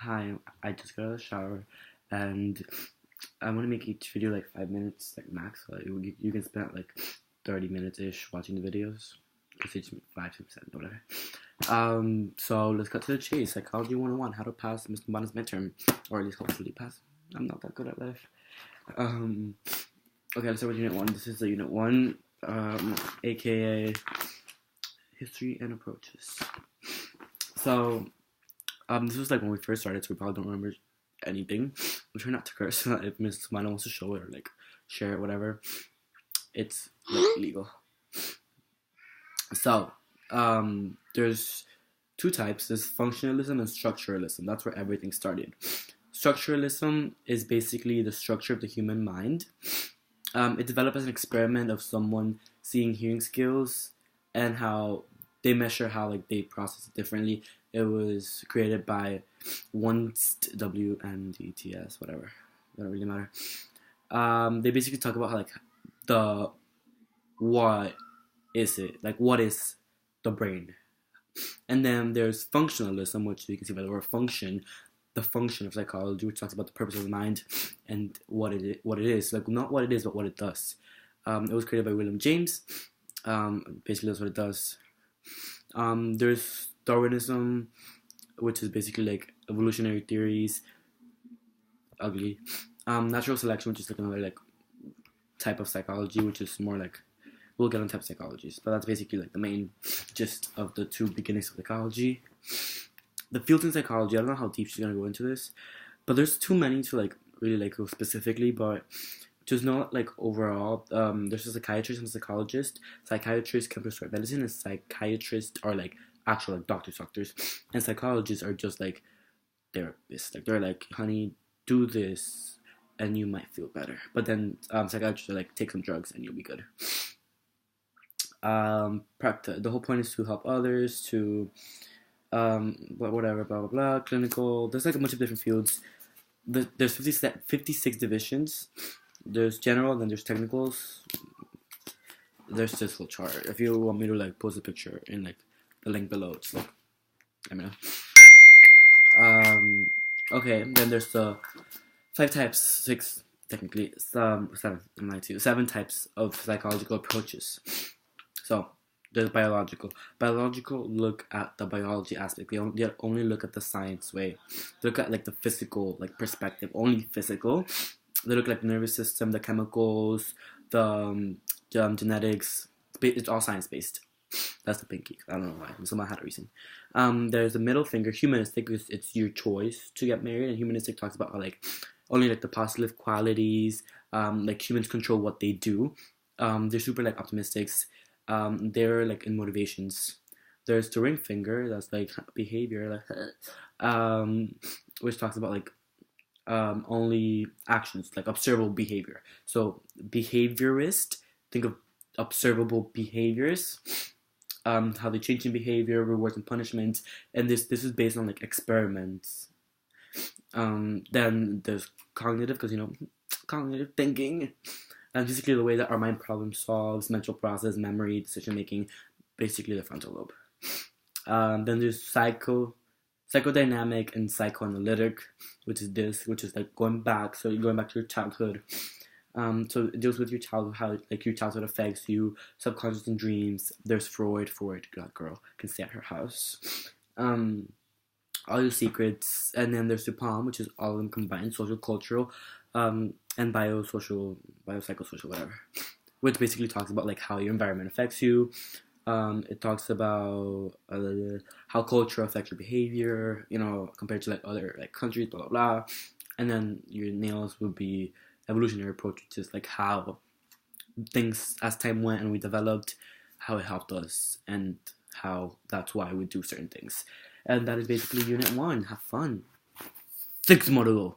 Hi, I just got out of the shower and I want to make each video like 5 minutes, like max. Like you can spend like 30 minutes ish watching the videos. Because each 5 to 7, whatever. So let's cut to the chase. Psychology 101, how to pass Mr. Bonner's midterm, or at least hopefully pass. I'm not that good at life. Okay, let's start with Unit 1. This is the Unit 1, aka History and Approaches. So, this was like when we first started, so we probably don't remember anything. We try not to curse. If Miss Smiley wants to show it or like share it, whatever, it's like legal. So, there's two types. There's functionalism and structuralism. That's where everything started. Structuralism is basically the structure of the human mind. It developed as an experiment of someone seeing hearing skills and how they measure how like they process it differently. It was created by Wundt, WNDTS, whatever. It doesn't really matter. They basically talk about how like the what is it? Like what is the brain? And then there's functionalism, which you can see by the word function, the function of psychology, which talks about the purpose of the mind and what it is. Like not what it is, but what it does. It was created by William James. Basically that's what it does. There's Darwinism, which is basically like evolutionary theories. Ugly. Natural selection, which is like another like type of psychology, which is more like we'll get on type of psychologies, but that's basically like the main gist of the two beginnings of psychology. The fields in psychology, I don't know how deep she's gonna go into this, but there's too many to like really like go specifically, but just know like overall, there's a psychiatrist and a psychologist. Psychiatrists can prescribe medicine, and psychiatrists are like actual like doctors, and psychologists are just like therapists. Like they're like, honey, do this, and you might feel better. But then psychiatrists are like, take some drugs and you'll be good. The whole point is to help others, to whatever, blah blah blah. Clinical. There's like a bunch of different fields. There's 56 divisions. There's general, then there's technicals. There's this little chart. If you want me to like post a picture in like the link below, it's like, I mean, okay. Then there's the 6 technically, 7. I'm lying to you. 7 types of psychological approaches. So there's biological. Biological look at the biology aspect. They only look at the science way. They look at like the physical like perspective. Only physical. They look at like the nervous system, the chemicals, the genetics. It's all science based. That's the pinky. I don't know why. Someone had a reason. There's the middle finger. Humanistic. It's your choice to get married, and humanistic talks about how like only like the positive qualities. Like humans control what they do. They're super like optimistics. They're like in motivations. There's the ring finger. That's like behavior. Like which talks about like only actions, like observable behavior. So behaviorist, think of observable behaviors, how they change in behavior, rewards and punishments, and this is based on like experiments. Then there's cognitive, because cognitive thinking, and basically the way that our mind problem solves, mental process, memory, decision making, basically the frontal lobe. Then there's psychodynamic and psychoanalytic, which is like going back. So you're going back to your childhood. So it deals with your childhood, how like your childhood affects you, subconscious and dreams. There's Freud, that girl can stay at her house. All your secrets, and then there's the PALM, which is all of them combined, social, cultural, and biopsychosocial, whatever, which basically talks about like how your environment affects you. It talks about how culture affects your behavior, compared to like other like countries, blah blah blah. And then your nails would be evolutionary approach, which is like how things as time went and we developed, how it helped us, and how that's why we do certain things. And that is basically Unit 1. Have fun. 6 more to go.